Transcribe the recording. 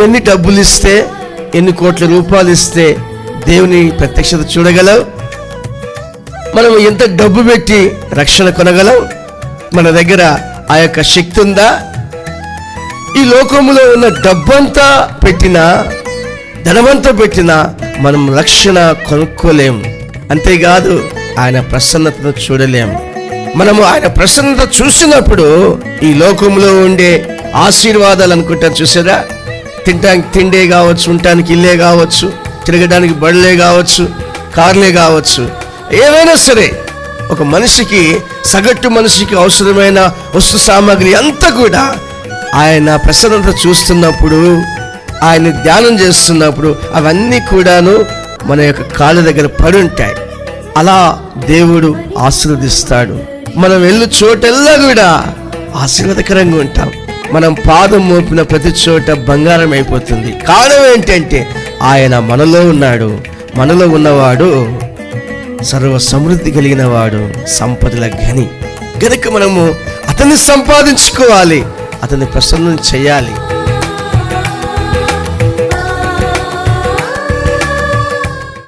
ఎన్ని డబ్బులు ఇస్తే, ఎన్ని కోట్ల రూపాయలు ఇస్తే దేవుని ప్రత్యక్షత చూడగలం? మనం ఎంత డబ్బు పెట్టి రక్షణ కొనగలం? మన దగ్గర ఆ యొక్క శక్తి ఉందా? ఈ లోకంలో ఉన్న డబ్బంతా పెట్టినా, ధనమంతా పెట్టినా మనం రక్షణ కొనుక్కోలేము. అంతేకాదు ఆయన ప్రసన్నతను చూడలేము. మనము ఆయన ప్రసన్నత చూసినప్పుడు ఈ లోకంలో ఉండే ఆశీర్వాదాలు అనుకుంటాం, చూసారా? తినడానికి తిండే కావచ్చు, ఉండటానికి ఇల్లే కావచ్చు, తిరగడానికి బళ్ళే కావచ్చు, కార్లే కావచ్చు, ఏవైనా సరే ఒక మనిషికి, సగటు మనిషికి అవసరమైన వస్తు సామాగ్రి అంతా కూడా ఆయన ప్రసన్నత చూస్తున్నప్పుడు, ఆయన ధ్యానం చేస్తున్నప్పుడు అవన్నీ కూడాను మన యొక్క కాళ్ళ దగ్గర పడి ఉంటాయి. అలా దేవుడు ఆశీర్వదిస్తాడు. మనం వెళ్ళు చోటెల్లా కూడా ఆశీర్వాదకరంగా ఉంటాం. మనం పాదం మోపిన ప్రతి చోట బంగారం అయిపోతుంది. కారణం ఏంటంటే ఆయన మనలో ఉన్నాడు. మనలో ఉన్నవాడు సర్వ సమృద్ధి కలిగిన వాడు, సంపదల గని. గనుక మనము అతన్ని సంపాదించుకోవాలి, అతన్ని ప్రసన్నం చేయాలి.